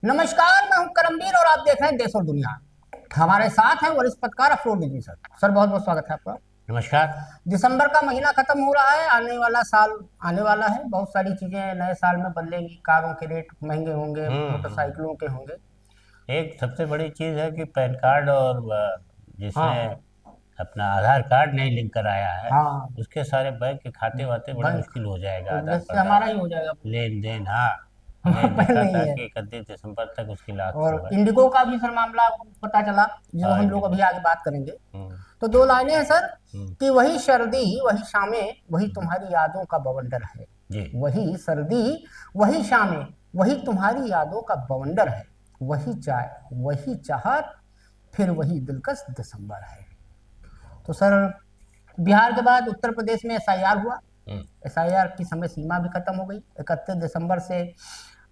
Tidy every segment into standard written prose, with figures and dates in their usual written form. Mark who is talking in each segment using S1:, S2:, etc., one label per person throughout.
S1: नमस्कार, मैं हूं करमवीर और आप देख रहे हैं देश और दुनिया। हमारे साथ हैं वरिष्ठ पत्रकार अफरोज जी सर। सर, बहुत बहुत स्वागत है आपका।
S2: नमस्कार।
S1: दिसंबर का महीना खत्म हो रहा है, आने वाला साल आने वाला है। बहुत सारी चीजें नए साल में बदलेंगी। कारों के रेट महंगे होंगे, मोटरसाइकिलों के होंगे।
S2: एक सबसे बड़ी चीज़ है कि पैन कार्ड और जिसमें
S1: हाँ
S2: अपना आधार कार्ड नहीं लिंक कराया है
S1: हाँ।
S2: उसके सारे बैंक के खाते वाते बड़े
S1: बैंक
S2: मुश्किल हो जाएगा।
S1: तो
S2: आदान
S1: जैसे हमारा ही
S2: प्रदान
S1: हो जाएगा।
S2: लेन देन। हाँ,
S1: हमारा
S2: मैं
S1: पैन
S2: देखा
S1: नहीं
S2: था
S1: है।
S2: कि 31 दिसंबर तक उसकी लास्ट
S1: और
S2: शुरू है।
S1: इंडिगो का भी सर मामला पता चला, जो
S2: हाँ,
S1: हम लोग
S2: इंडिगो।
S1: अभी आगे बात करेंगे।
S2: हम्म।
S1: तो दो लाइनें हैं सर
S2: हम्म।
S1: कि वही सर्दी वही शामें वही
S2: हम्म।
S1: तुम्हारी यादों का बवंडर है।
S2: जी।
S1: वही सर्दी वही शामें वही तुम्हारी यादों का बवंडर है। वही चाय वही चाहत फिर वही दिलकश दिसंबर है। तो सर, बिहार के बाद उत्तर प्रदेश में एसआईआर हुआ।
S2: हम्म।
S1: एसआईआर की समय सीमा भी खत्म हो गई। 31 दिसंबर से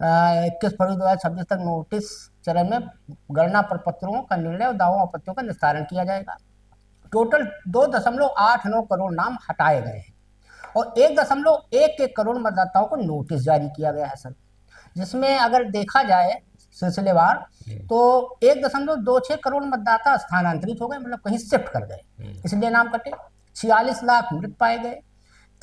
S1: 21 फरवरी 2026 तक नोटिस चरण में गणना प्रपत्रों का निर्णय और दावों आपत्तियों का निस्तारण किया जाएगा। टोटल 2.89 करोड़ नाम हटाए गए हैं और 1.11 करोड़ मतदाताओं को नोटिस जारी किया गया है सर। जिसमें अगर देखा जाए सिलसिलेवार, तो 1.26 करोड़ मतदाता स्थानांतरित हो गए, मतलब कहीं शिफ्ट कर गए, इसलिए नाम कटे। 46 लाख मृत पाए गए।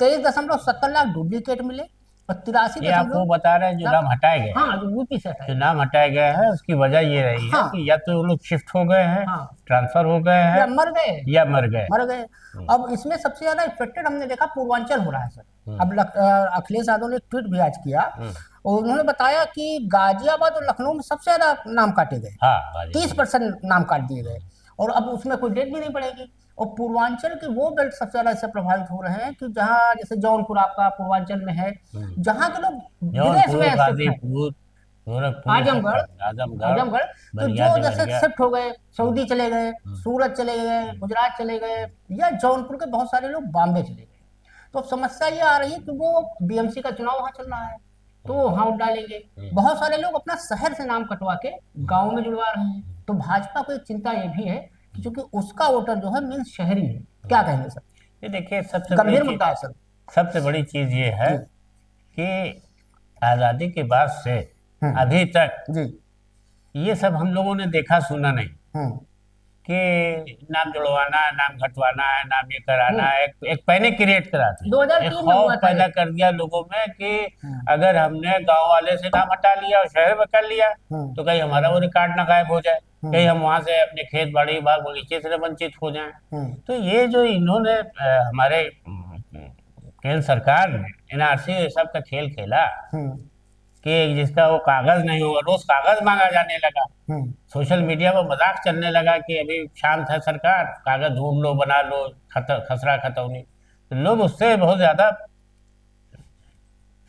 S1: 23.70 लाख डुप्लीकेट मिले और तिरासी
S2: ये आप वो
S1: दशमलव
S2: बता रहे हैं जो नाम हटाए गए हैं।
S1: हाँ, जो यूपी से
S2: जो
S1: हटाए।
S2: नाम हटाया गया है उसकी वजह ये रही है
S1: हाँ
S2: कि या तो वो लोग शिफ्ट हो गए हैं,
S1: हाँ,
S2: ट्रांसफर हो गए हैं,
S1: या मर गए।
S2: या मर गए।
S1: मर गए। अब इसमें सबसे ज्यादा इफेक्टेड हमने देखा पूर्वांचल हो रहा है सर। अब अखिलेश यादव ने एक ट्वीट भी आज किया और उन्होंने बताया कि गाजियाबाद और लखनऊ में सबसे ज्यादा नाम काटे गए।
S2: हाँ, गाजियाबाद।
S1: 30% नाम काट दिए गए और अब उसमें कोई डेट भी नहीं पड़ेगी। और पूर्वांचल के वो बेल्ट सबसे ज्यादा इससे प्रभावित हो रहे हैं कि जहाँ जैसे जौनपुर आपका पूर्वांचल में है, जहाँ के लोग विदेश
S2: जौनपुर,
S1: में शिफ्ट हैं।
S2: गाजीपुर, गोरखपुर, सब
S1: आजमगढ़
S2: आजमगढ़,
S1: आजमगढ़ तो
S2: बलिया,
S1: जो जैसे
S2: देवरिया।
S1: शिफ्ट हो गए,
S2: हम्म।
S1: सऊदी चले गए, सूरत चले गए, गुजरात चले गए, या जौनपुर के बहुत सारे लोग बॉम्बे चले गए। तो अब समस्या ये आ रही है कि वो बीएमसी का चुनाव वहां चल रहा है, तो वो वहां वोट डालेंगे। बहुत सारे लोग अपना शहर से नाम कटवा के गांव में जुड़वा रहे हैं। तो भाजपा को एक चिंता ये भी है कि चूंकि उसका वोटर जो है मीन शहरी है। क्या कहेंगे सर?
S2: ये देखिए,
S1: गंभीर मुद्दा है सर।
S2: सबसे बड़ी चीज ये है
S1: जी
S2: कि आजादी के बाद से
S1: हम्म,
S2: अभी तक
S1: जी
S2: ये सब हम लोगों ने देखा सुना नहीं
S1: हम्म
S2: कि नाम जुड़वाना है, नाम घटवाना है, नाम ये कराना
S1: हम्म।
S2: है। एक पैनिक क्रिएट करा दी, एक
S1: 2003 में
S2: खौफ
S1: हुआ था
S2: पैदा कर दिया लोगों में कि
S1: हम्म,
S2: अगर हमने गांव वाले से नाम हटा लिया और शहर में कर लिया
S1: हम्म,
S2: तो कहीं हमारा वो रिकॉर्ड ना गायब हो जाए, कहीं
S1: हम्म,
S2: हम वहां से अपने खेत बाड़ी बाग बगीचे से वंचित हो जाएं।
S1: हम्म,
S2: तो ये जो इन्होंने हमारे केंद्र सरकार ने एनआरसी सब का खेल खेला
S1: हम्म,
S2: कि जिसका वो कागज नहीं होगा, रोज कागज मांगा जाने लगा।
S1: हम्म।
S2: सोशल मीडिया पर मजाक चलने लगा कि अभी शांत है सरकार, कागज ढूंढ लो, बना लो, खसरा खतौनी। तो लोग उससे बहुत ज्यादा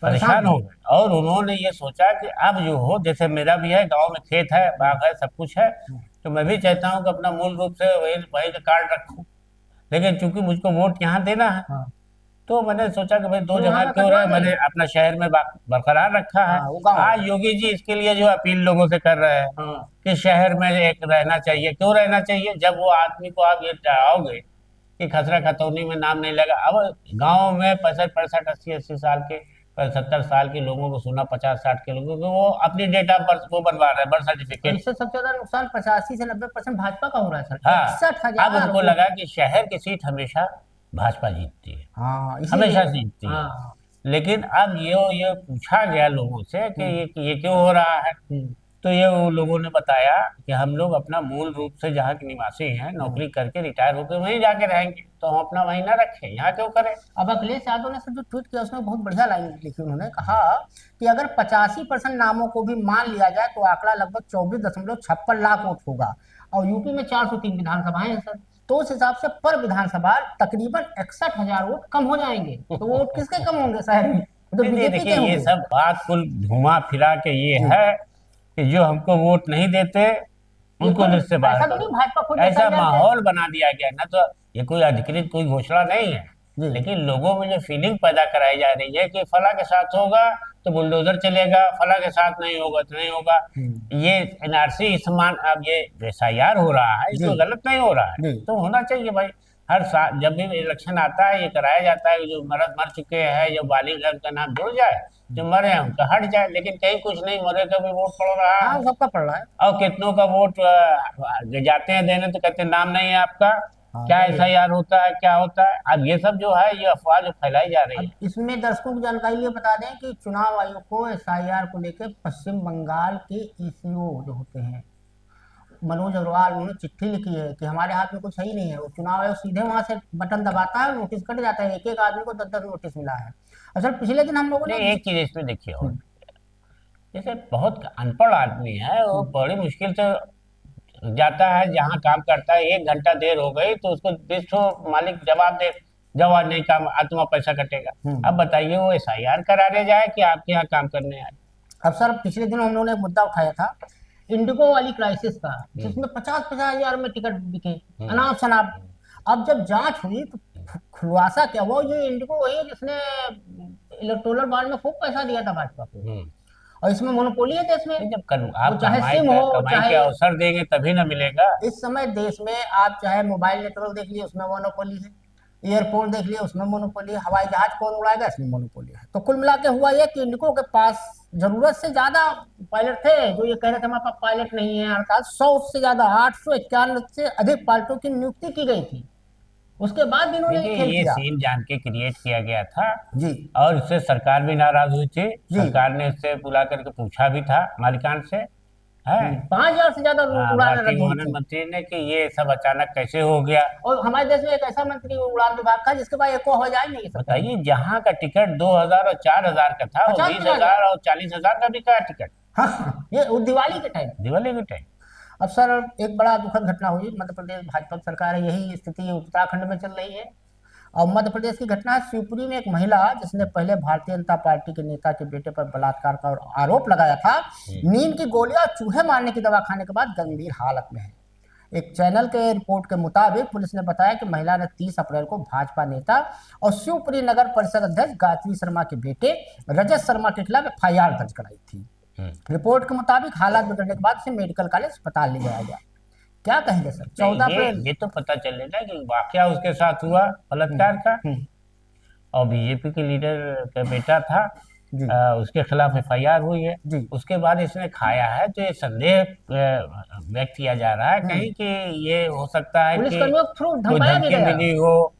S1: परेशान
S2: परेशान
S1: है।
S2: हो गए और उन्होंने ये सोचा कि अब जो हो, जैसे मेरा भी है, गांव में खेत है, बाग है, सब कुछ है, तो मैं भी चाहता हूँ कि अपना मूल रूप से वही वही का कार्ड रखूं। लेकिन चूंकि मुझको वोट यहाँ देना है,
S1: हाँ,
S2: तो मैंने सोचा कि भाई दो
S1: तो वहां
S2: जगह
S1: का
S2: क्यों
S1: कटवा
S2: रहे, मैंने
S1: देंगे।
S2: अपना शहर में बरकरार रखा है।
S1: हाँ, वो गाँव
S2: आज योगी जी इसके लिए जो अपील लोगों से कर रहे हैं
S1: हाँ
S2: कि शहर में एक रहना चाहिए। क्यों रहना चाहिए? जब वो आदमी को आप ये चाहोगे कि खसरा खतौनी में नाम नहीं लगा। अब गांव में 65 65 80 80 साल के, 70 साल के लोगों को सुना, 50 60 के लोगों को, वो अपनी डेट ऑफ बर्थ को बनवा रहे हैं, बर्थ
S1: और
S2: सर्टिफिकेट।
S1: इससे सबसे ज्यादा नुकसान 85 से 90% भाजपा का हो रहा है सर।
S2: हाँ,
S1: इकसठ
S2: अब
S1: हजार
S2: उनको
S1: वोट।
S2: लगा कि शहर की सीट हमेशा भाजपा जीतती है,
S1: हाँ, इसीलिए।
S2: हमेशा जीतती है।
S1: हाँ।
S2: लेकिन अब ये पूछा गया लोगों से कि
S1: हम्म,
S2: ये क्यों हो रहा है।
S1: हम्म,
S2: तो ये वो लोगों ने बताया कि हम लोग अपना मूल रूप से जहाँ के निवासी हैं,
S1: हम्म।
S2: नौकरी करके रिटायर होकर वहीं जाके रहेंगे, तो हम अपना वहीं ना रखें, यहाँ क्यों करें।
S1: अब अखिलेश यादव ने सर जो ट्वीट किया उसमें बहुत बढ़िया लाइन लिखी। उन्होंने कहा कि अगर 85% नामों को भी मान लिया जाए तो आंकड़ा लगभग 24.56 लाख वोट होगा और यूपी में 403 विधानसभाएं हैं सर। तो उस हिसाब से पर विधानसभा तकरीबन 61 हजार वोट कम हो जाएंगे। तो वोट किसके कम होंगे शहर में? तो
S2: नहीं नहीं,
S1: बीजेपी
S2: देखिए,
S1: के
S2: ये
S1: होंगे।
S2: सब बात कुल घुमा फिरा के ये
S1: जी,
S2: है कि जो हमको वोट नहीं देते
S1: ये
S2: उनको
S1: खुद
S2: लिस्ट से बाहर
S1: ऐसा तो नहीं
S2: करो।
S1: भाजपा खुद
S2: ऐसा
S1: एसआईआर के।
S2: माहौल बना दिया गया ना। तो ये कोई अधिकृत कोई घोषणा नहीं है,
S1: जी
S2: लेकिन लोगों में जो फीलिंग पैदा कराई जा रही है कि फला के साथ होगा तो बुलडोजर चलेगा, फला के साथ नहीं होगा तो नहीं होगा। ये एनआरसी इस्तेमाल, अब ये एसआईआर हो रहा है,
S1: जी
S2: इसमें गलत नहीं हो रहा है,
S1: जी
S2: तो होना चाहिए भाई। हर साल जब भी इलेक्शन आता है ये कराया जाता है, जो मर चुके हैं, जो बालिग है, उनका नाम जुड़ जाए जो मरे हैं उनका हट जाए, लेकिन कहीं कुछ नहीं, मरे का भी वोट पड़ रहा
S1: हाँ
S2: है।
S1: सबका पड़ रहा है।
S2: और कितनों का वोट जाते हैं देने तो कहते हैं नाम नहीं है आपका,
S1: हाँ
S2: क्या
S1: ये
S2: SIR होता है, क्या होता है। अब ये सब जो है, ये अफवाह जो फैलाई जा रही
S1: अब
S2: है।
S1: इसमें दर्शकों की जानकारी लिए बता दें कि चुनाव आयोग को SIR को लेकर पश्चिम बंगाल के ECO जो होते हैं मनोज अग्रवाल, उन्होंने चिट्ठी लिखी है कि हमारे हाथ में कुछ है ही नहीं है। वो चुनाव आयोग सीधे वहां से बटन दबाता है, नोटिस कट जाता है। एक एक आदमी को 10-10 नोटिस मिला है। असल पिछले दिन हम लोगों ने
S2: नहीं, एक चीज इसमें देखिए, और
S1: हम्म,
S2: जैसे बहुत अनपढ़ आदमी है, वो
S1: हम्म,
S2: बड़ी मुश्किल से जाता है जहाँ काम करता है, 1 घंटा देर हो गई तो उसको 20 मालिक जवाब दे, जवाब नहीं, काम तुम्हारा पैसा कटेगा।
S1: हम्म।
S2: अब बताइए, वो SIR कराने जाए कि आपके यहाँ काम करने आए।
S1: अब सर पिछले दिन हम लोगों ने एक मुद्दा उठाया था इंडिगो वाली क्राइसिस का,
S2: हम्म,
S1: जिसमें 50-50 हजार में टिकट बिके
S2: हम्म,
S1: अनाप शनाप। अब जब जांच हुई तो खुलासा क्या हुआ, ये इंडिगो वही है जिसने इलेक्टोरल बॉन्ड में खूब पैसा दिया था भाजपा को,
S2: हम्म।
S1: और इसमें मोनोपोली है देश में।
S2: नहीं, जब
S1: वो
S2: आप
S1: चाहे सिम हो,
S2: कमाई के
S1: चाहे
S2: अवसर देंगे तभी ना मिलेगा।
S1: इस समय देश में आप चाहे मोबाइल नेटवर्क देख लिए उसमें मोनोपोली है, एयरपोर्ट देख लिए उसमें मोनोपोली है, हवाई जहाज कौन उड़ाएगा इसमें मोनोपोली है। तो कुल मिला के हुआ ये कि इंडिगो के पास जरूरत से ज्यादा पायलट थे, जो ये कह रहे थे हमारे पास पायलट नहीं है। अर्थात 100 से ज्यादा 851 से अधिक पायलटों की नियुक्ति की गई थी। उसके बाद भी इन्होंने ये
S2: देखिए,
S1: खेल
S2: ये
S1: किया।
S2: सीन जान के क्रिएट किया गया था,
S1: जी
S2: और इससे सरकार भी नाराज हुई थी।
S1: जी।
S2: सरकार ने इससे बुला करके पूछा भी था मालिकान से, है।
S1: 5,000 से ज्यादा
S2: हाँ,
S1: उड़ान
S2: भारतीय
S1: रद्द हुई
S2: विमानन
S1: थी।
S2: मंत्री ने कि ये सब अचानक कैसे हो गया।
S1: और हमारे देश में एक ऐसा मंत्री उड़ान विभाग का जिसके पास एको हवाई जहाज नहीं है सरकार में।
S2: बताइए, जहाँ का टिकट 2,000 और 4,000 का था, वो
S1: 50,000
S2: 20,000 और 40,000 का बिका टिकट
S1: हाँ ये वो दिवाली के टाइम।
S2: दिवाली के टाइम।
S1: अब सर एक बड़ा दुखद घटना हुई, मध्य प्रदेश भाजपा सरकार है, यही स्थिति उत्तराखंड में चल रही है। और मध्य प्रदेश की घटना है शिवपुरी में, एक महिला जिसने पहले भारतीय जनता पार्टी के नेता के बेटे पर बलात्कार का आरोप लगाया था, नींद की गोलियां और चूहे मारने की दवा खाने के बाद गंभीर हालत में है। एक चैनल के रिपोर्ट के मुताबिक पुलिस ने बताया कि महिला ने 30 अप्रैल को भाजपा नेता और शिवपुरी नगर परिषद अध्यक्ष गायत्री शर्मा के बेटे रजत शर्मा के खिलाफ FIR दर्ज कराई थी। रिपोर्ट के मुताबिक हालात बिगड़ने के बाद उसे मेडिकल कॉलेज अस्पताल ले जाया गया। क्या कहेंगे सर? 14 अप्रैल
S2: ये तो पता चल लेना कि वाकया उसके साथ हुआ बलात्कार का,
S1: हम्म,
S2: और बीजेपी के लीडर का बेटा था,
S1: जी
S2: उसके खिलाफ FIR हुई है।
S1: जी
S2: उसके बाद इसने खाया है, तो ये संदेह व्यक्त किया जा रहा है कहीं कि ये हो सकता है
S1: पुलिस
S2: कि
S1: कर्मियों के थ्रू
S2: कोई
S1: धमकाया भी
S2: धमकी
S1: गया।
S2: मिली हो,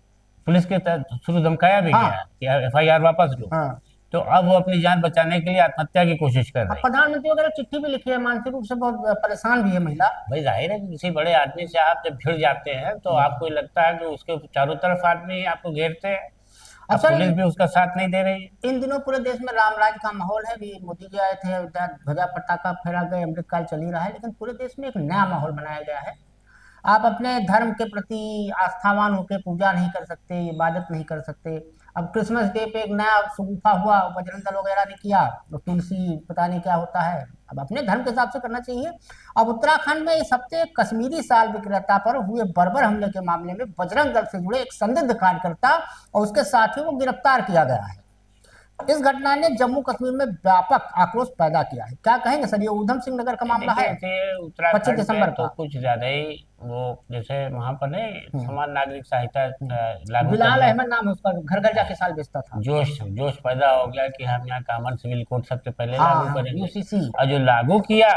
S2: पुलिस के थ्रू धमकाया भी
S1: हाँ।
S2: गया कि FIR वापस लो।
S1: हाँ
S2: तो अब वो अपनी जान बचाने के लिए आत्महत्या की कोशिश कर
S1: अब
S2: रही है।
S1: प्रधानमंत्री वगैरह चिट्ठी भी लिखी है, मानसिक रूप से बहुत परेशान भी है महिला।
S2: भाई जाहिर है कि किसी बड़े आदमी से आप जब भिड़ जाते हैं तो आपको लगता है कि उसके चारों तरफ आदमी आपको घेरते हैं। अब
S1: अच्छा,
S2: पुलिस भी उसका साथ नहीं दे रही है।
S1: इन दिनों पूरे देश में रामराज का माहौल है। भी मोदी जी आए थे, ध्वजा पताका फहरा गए, अमृतकाल चल ही रहा है, लेकिन पूरे देश में एक नया माहौल बनाया गया है। आप अपने धर्म के प्रति आस्थावान होकर पूजा नहीं कर सकते, इबादत नहीं कर सकते। अब क्रिसमस डे पे एक नया शगुफा हुआ, बजरंग दल वगैरह ने किया, तो तुलसी पता नहीं क्या होता है। अब अपने धर्म के हिसाब से करना चाहिए। अब उत्तराखंड में इस हफ्ते कश्मीरी साल विक्रेता पर हुए बर्बर हमले के मामले में बजरंग दल से जुड़े एक संदिग्ध कार्यकर्ता और उसके साथियों को गिरफ्तार किया गया है। इस घटना ने जम्मू कश्मीर में व्यापक आक्रोश पैदा किया है। क्या कहेंगे सर? ये उधम सिंह नगर का मामला है,
S2: देखिए, ऐसे
S1: 25
S2: उत्तराखंड
S1: दिसंबर
S2: में तो
S1: का।
S2: कुछ ज्यादा ही वो, जैसे वहां पर नहीं समान नागरिक संहिता लागू
S1: बिलाल
S2: करने,
S1: अहमद नाम है उसका, घर घर जाके साल बेचता था।
S2: जोश पैदा हो गया कि हम यहाँ कॉमन सिविल कोड सबसे पहले
S1: हाँ
S2: लागू
S1: हाँ
S2: करेंगे।
S1: UCC।
S2: और जो लागू किया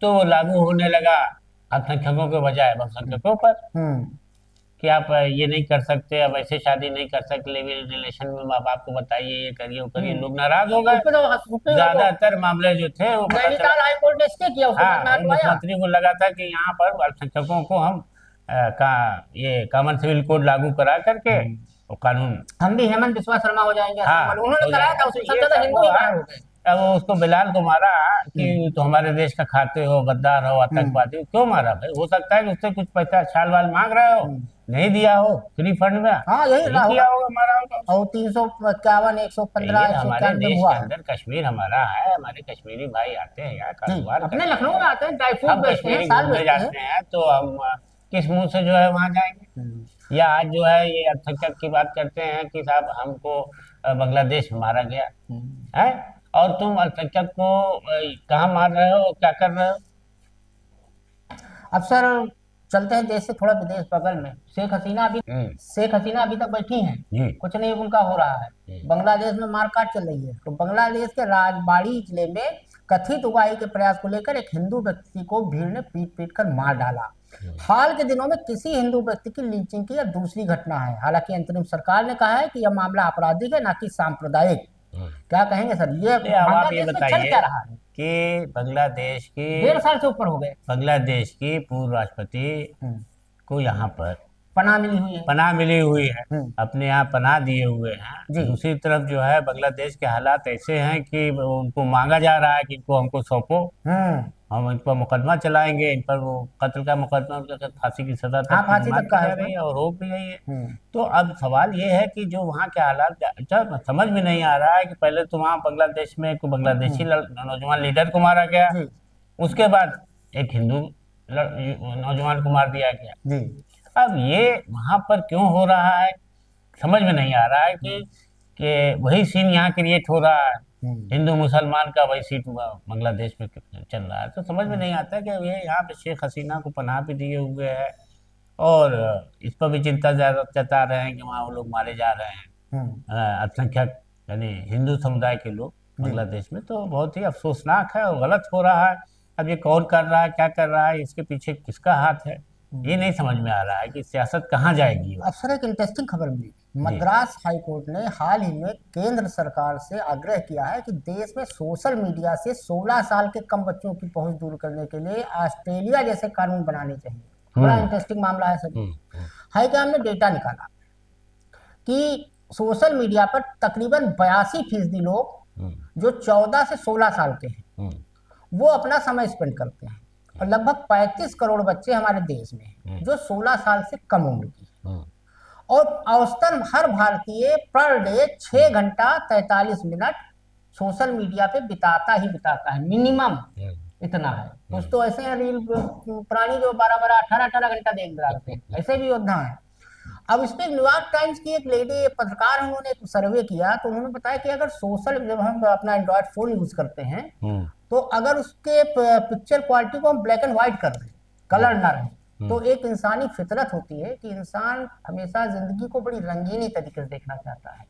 S2: तो वो लागू होने लगा अल्पसंख्यकों के बजाय बहुसंख्यकों पर, कि आप ये नहीं कर सकते, अब ऐसे शादी नहीं कर सकते, लिविंग रिलेशन में माँ बाप को बताइए, ये करिए वो करिए। लोग नाराज हो गए। ज्यादातर मामले जो थे वो पता चला।
S1: नैनीताल हाई कोर्ट ने स्टे किया, उसके बाद
S2: हाँ,
S1: में हटवाया।
S2: मुख्यमंत्री को लगा था कि यहाँ पर अल्पसंख्यकों को हम ये कॉमन सिविल कोड लागू करा करके वो कानून,
S1: हम भी हेमंत बिस्वा शर्मा हो जाएंगे।
S2: हाँ,
S1: उन्होंने
S2: हो
S1: कराया था,
S2: जाएगा।
S1: उसमें
S2: तो
S1: सबसे
S2: ये
S1: ज्यादा
S2: सब
S1: हिंदू
S2: वो
S1: ही
S2: है।
S1: बाहर हो गए।
S2: अब वो उसको बिलाल को मारा कि तो हमारे देश का खाते हो, गद्दार हो, आतंकवादी। क्यों मारा भाई? हो सकता है कि उससे कुछ पैसा छाल वाल मांग रहे हो, नहीं दिया हो फ्री फंड में,
S1: हाँ यही
S2: नहीं किया होगा, मारा होगा।
S1: और 351, 115,
S2: ये हमारे
S1: 191
S2: देश
S1: हुआ
S2: के
S1: है।
S2: अंदर कश्मीर हमारा है, हमारे कश्मीरी भाई आते हैं यहाँ कारोबार
S1: अपने
S2: करते
S1: लखनऊ
S2: हैं।
S1: में आते हैं, ड्राई फ्रूट
S2: हम
S1: बेचते हैं,
S2: कश्मीरी
S1: साल
S2: घूमने
S1: बेचते हैं।
S2: जाते हैं, तो हम किस मुंह से जो है वहां जाएंगे? या आज जो है ये अल्पसंख्यक की बात करते हैं कि साहब हमको बांग्लादेश में मारा गया है, और तुम अल्पसंख्यक को कहाँ मार रहे हो, क्या कर रहे हो?
S1: अब सर चलते हैं देश से थोड़ा विदेश बगल में। शेख हसीना अभी तक बैठी हैं,
S2: जी
S1: कुछ नहीं उनका हो रहा है। बांग्लादेश में मारकाट चल रही है, तो बांग्लादेश के राजबाड़ी जिले में कथित उगाही के प्रयास को लेकर एक हिंदू व्यक्ति को भीड़ ने पीट पीट कर मार डाला। हाल के दिनों में किसी हिंदू व्यक्ति की लिंचिंग की यह दूसरी घटना है। हालांकि अंतरिम सरकार ने कहा है कि यह मामला आपराधिक है, ना कि सांप्रदायिक। क्या कहेंगे सर, ये
S2: अब आप ये
S1: बांग्लादेश में चल
S2: बताइए
S1: क्या रहा है?
S2: कि बांग्लादेश की
S1: 1.5 साल से ऊपर हो गए
S2: बांग्लादेश की पूर्व राष्ट्रपति को यहाँ पर
S1: पनाह मिली हुई है।
S2: पनाह मिली हुई है,
S1: हम्म।
S2: अपने यहाँ पनाह दिए हुए हैं।
S1: जी।
S2: दूसरी तरफ जो है बांग्लादेश के हालात ऐसे हैं कि उनको मांगा जा रहा है कि इनको हमको सौंपो, हम इन पर मुकदमा चलाएंगे, इन पर वो कत्ल का मुकदमा, उनका फांसी की सजा
S1: हाँ,
S2: तक
S1: फांसी
S2: मांग
S1: तक का
S2: की
S1: है
S2: जा रही है और हो भी गई है।
S1: हम्म।
S2: तो अब सवाल ये है कि जो वहाँ के हालात, अच्छा समझ में नहीं आ रहा है कि पहले तो वहाँ बांग्लादेश में एक बांग्लादेशी नौजवान लीडर को मारा गया,
S1: जी
S2: उसके बाद एक हिंदू नौजवान को मार दिया गया।
S1: जी
S2: अब ये वहां पर क्यों हो रहा है समझ में नहीं आ रहा है कि वही सीन यहाँ क्रिएट हो रहा है, हिंदू मुसलमान का वही सीट बांग्लादेश में चल रहा है। तो समझ में नहीं आता कि ये यहाँ पे शेख हसीना को पनाह भी दिए हुए है और इस पर भी चिंता ज्यादा जता रहे हैं कि वहाँ वो लोग मारे जा रहे हैं, अल्पसंख्यक यानी हिंदू समुदाय के लोग बांग्लादेश में। तो बहुत ही अफसोसनाक है और गलत हो रहा है। अब ये कौन कर रहा है, क्या कर रहा है, इसके पीछे किसका हाथ है, ये नहीं समझ में आ रहा है कि सियासत कहाँ जाएगी।
S1: अब सर एक इंटरेस्टिंग खबर मिली, मद्रास हाई कोर्ट ने हाल ही में केंद्र सरकार से आग्रह किया है कि देश में सोशल मीडिया से 16 साल के कम बच्चों की पहुंच दूर करने के लिए ऑस्ट्रेलिया जैसे कानून बनाने चाहिए। बड़ा इंटरेस्टिंग मामला है सर। हाई कोर्ट ने डेटा निकाला कि सोशल मीडिया पर तकरीबन 82% लोग जो 14 से 16 साल के हैं वो अपना समय स्पेंड करते हैं, और लगभग 35 करोड़ बच्चे हमारे देश में हैं जो 16 साल से कम उम्र की हैं। और औसतन हर भारतीय पर डे 6 घंटा 43 मिनट सोशल मीडिया पे बिताता है, मिनिमम इतना है। कुछ तो ऐसे हैं रील पुरानी जो 12-12 18-18 घंटा देख रहे हैं, ऐसे भी योद्धा है। अब इस पे न्यूयॉर्क टाइम्स की एक लेडी पत्रकार है, उन्होंने एक सर्वे किया, तो उन्होंने बताया कि अगर जब हम अपना एंड्रॉयड फोन यूज करते हैं तो अगर उसके पिक्चर क्वालिटी को हम ब्लैक एंड व्हाइट कर दें, कलर ना रहे, तो एक इंसानी फितरत होती है कि इंसान हमेशा जिंदगी को बड़ी रंगीनी तरीके से देखना चाहता है।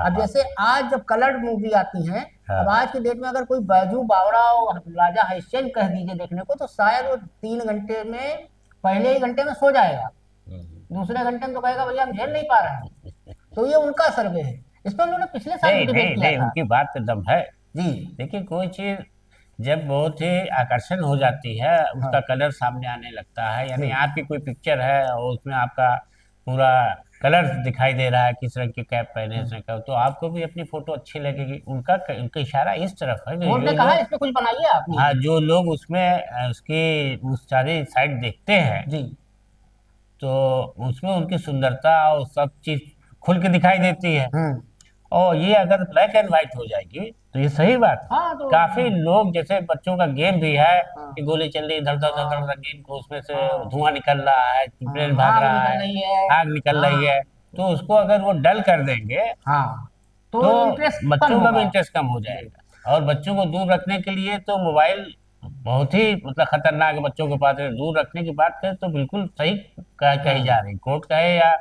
S1: अब जैसे आज जब कलर्ड मूवी आती है, अब आज की डेट में अगर कोई बैजू बावरा और राजा हरिश्चंद्र कह दीजिए देखने को, तो शायद वो 3 घंटे में, पहले ही घंटे में सो जाएगा, दूसरे घंटे में तो कहेगा भैया हम झेल नहीं पा रहे हैं। तो ये उनका सर्वे है, इस पर उन्होंने पिछले साल डिबेट किया था।
S2: उनकी बात तो दम है
S1: जी।
S2: देखिए, कोई चीज जब बहुत ही आकर्षण हो जाती है, उसका कलर सामने आने लगता है, यानी आपकी कोई पिक्चर है और उसमें आपका पूरा कलर दिखाई दे रहा है, किस रंग की कैप पहने का, तो आपको भी अपनी फोटो अच्छी लगेगी। उनका इशारा इस तरफ है
S1: उन्होंने कहा इसमें कुछ बनाइए आप।
S2: हाँ, जो लोग उसमें उसकी उस सारी साइड देखते हैं
S1: जी,
S2: तो उसमें उनकी सुंदरता और सब चीज खुल के दिखाई देती है। और ये अगर ब्लैक एंड व्हाइट हो जाएगी तो ये सही बात है।
S1: तो
S2: काफी लोग, जैसे बच्चों का गेम भी है कि गोली चल रही धड़ धड़ धड़ धड़, गेम को उसमें से धुआं निकल रहा है, प्लेन भाग रहा है, आग निकल रही है, तो उसको अगर वो डल कर देंगे तो बच्चों का भी इंटरेस्ट कम हो जाएगा। और बच्चों को दूर रखने के लिए तो मोबाइल बहुत ही मतलब खतरनाक है। बच्चों के पास दूर रखने की बात करें तो बिल्कुल सही कही जा रही, कोर्ट कहे या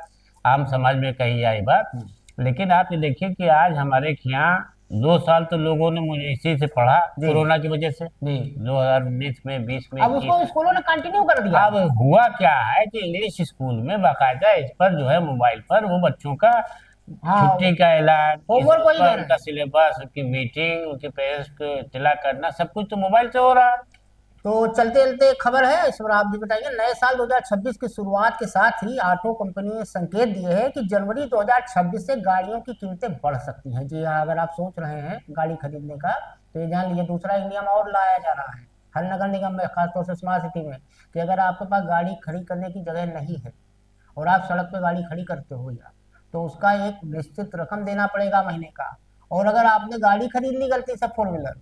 S2: आम समाज में कही जाए बात। लेकिन आप ये देखिए कि आज हमारे यहाँ 2 साल तो लोगों ने मुझे इसी से पढ़ा कोरोना की वजह से, 2019 में 20 में,
S1: अब उसको स्कूलों ने कंटिन्यू कर दिया।
S2: अब हुआ क्या है कि इंग्लिश स्कूल में बाकायदा इस पर जो है मोबाइल पर वो बच्चों का छुट्टी का ऐलान, उनका सिलेबस, उनकी मीटिंग, उनके पेरेंट्स को इत्तला करना, सब कुछ तो मोबाइल से हो रहा है।
S1: तो चलते चलते खबर है इस पर आप भी बताइए। नए साल 2026 की शुरुआत के साथ ही ऑटो कंपनी ने संकेत दिए हैं कि जनवरी 2026 से गाड़ियों की कीमतें बढ़ सकती हैं। जी हाँ, अगर आप सोच रहे हैं गाड़ी खरीदने का तो ये जान लीजिए दूसरा एक नियम और लाया जा रहा है हर नगर निगम में, खासतौर से स्मार्ट सिटी में, कि अगर आपके पास गाड़ी खड़ी करने की जगह नहीं है और आप सड़क पर गाड़ी खड़ी करते हो या तो उसका एक निश्चित रकम देना पड़ेगा महीने का। और अगर आपने गाड़ी खरीद ली गलती से 4 व्हीलर,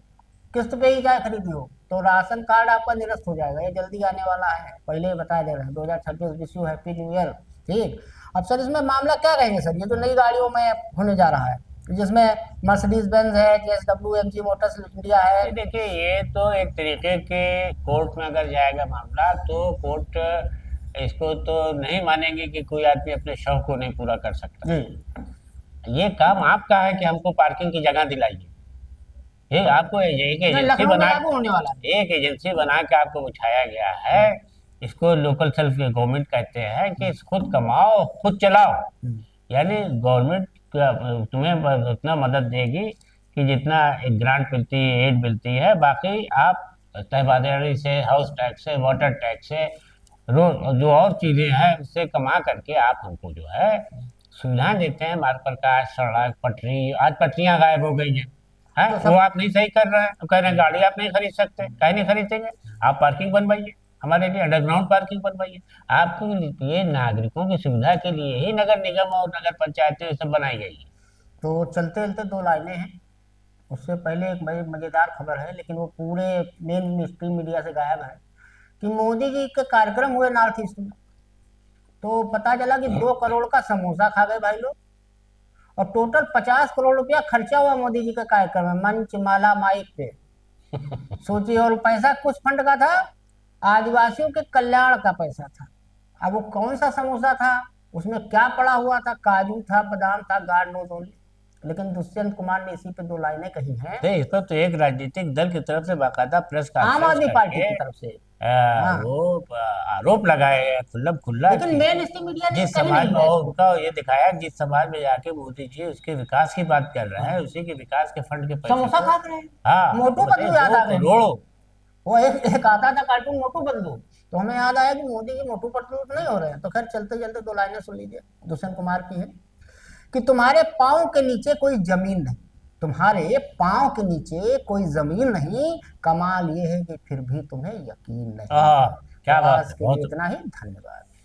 S1: किस्त पे ही चाहे खरीदी हो, तो राशन कार्ड आपका निरस्त हो जाएगा। ये जल्दी आने वाला है, पहले ही बता दे रहे हैं। 2026 wish you happy new year. ठीक, अब सर इसमें मामला क्या कहेंगे सर, ये जो नई गाड़ियों में होने जा रहा है जिसमें मर्सिडीज बेंज है, JSW MG मोटर्स इंडिया है।
S2: देखिए, ये तो एक तरीके के कोर्ट में अगर जाएगा मामला तो कोर्ट इसको तो नहीं मानेंगे कि कोई आदमी अपने शौक को नहीं पूरा कर सकता।
S1: जी।
S2: ये काम आपका है कि हमको पार्किंग की जगह दिलाइए। ये आपको एक
S1: नहीं,
S2: एजेंसी
S1: लखनऊ में
S2: बना
S1: लागू होने वाला है।
S2: एक एजेंसी बना के आपको बिठाया गया है। इसको लोकल सेल्फ गवर्नमेंट कहते हैं कि खुद कमाओ खुद चलाओ। यानी गवर्नमेंट तुम्हें बस उतना मदद देगी कि जितना एक ग्रांट मिलती है, एड मिलती है, बाकी आप तहबादारी से, हाउस टैक्स से, वाटर टैक्स से, रोड जो और चीजें हैं उससे कमा करके आप हमको जो है सुविधा देते हैं। मार्ग प्रकाश, सड़क, पटरी, आज पटरियां गायब हो गई हैं। हैं
S1: तो
S2: वो
S1: सब
S2: आप नहीं सही कर रहे हैं, तो कह रहे हैं गाड़ी आप नहीं खरीद सकते, काहे नहीं खरीदेंगे? आप पार्किंग बनवाइए, हमारे लिए अंडरग्राउंड पार्किंग बनवाइए। आपके लिए नागरिकों की सुविधा के लिए ही नगर निगम और नगर पंचायतें ये सब बनाई गई है।
S1: तो चलते चलते दो लाइनें हैं। उससे पहले एक बड़ी मजेदार खबर है, लेकिन वो पूरे मेन स्ट्रीम मीडिया से गायब है, कि मोदी जी के कार्यक्रम हुए नॉर्थ ईस्ट में, तो पता चला कि 2 करोड़ का समोसा खा गए भाई लोग, और टोटल 50 करोड़ रुपया खर्चा हुआ मोदी जी के कार्यक्रम में, मंच, माला, माइक पे। सोचिए, और पैसा कुछ फंड का था, आदिवासियों के कल्याण का पैसा था। अब वो कौन सा समोसा था, उसमें क्या पड़ा हुआ था, काजू था, बादाम था, गॉड नोज ओनली। लेकिन दुष्यंत कुमार ने इसी पे दो लाइनें कही हैं,
S2: इस पर तो एक राजनीतिक दल की तरफ से बाकायदा प्रेस
S1: आम
S2: कॉन्फ्रेंस
S1: आदमी पार्टी
S2: करके
S1: की तरफ से।
S2: आ,
S1: हाँ,
S2: वो आरोप लगाए हैं खुल्लम खुल्ला
S1: लेकिन
S2: कि
S1: मेन स्ट्रीम मीडिया ने
S2: जिस
S1: कहीं
S2: समाज
S1: नहीं
S2: में
S1: लिया
S2: और
S1: इसको।
S2: उनका ये दिखाया जिस समाज में जाके मोदी जी उसके विकास की बात कर रहे हैं, उसी के विकास के फंड के पैसे
S1: समोसा
S2: को।
S1: खा रहे हैं,
S2: हाँ,
S1: मोटू
S2: बताइए,
S1: पतलू याद
S2: 2
S1: आ गए।
S2: करोड़।
S1: वो एक आता था कार्टून मोटू पतलू, तो हमें याद आया कि मोदी जी मोटू पतलू तो नहीं हो रहे हैं। तो खैर चलते चलते दो लाइनें सुन लीजिए, दुष्यंत कुमार की है, कि तुम्हारे पाँव के नीचे कोई जमीन नहीं, तुम्हारे पाँव के नीचे कोई जमीन नहीं, कमाल ये है कि फिर भी तुम्हें यकीन नहीं।
S2: क्या बात
S1: आज
S2: है,
S1: के लिए
S2: बहुत
S1: इतना ही, धन्यवाद।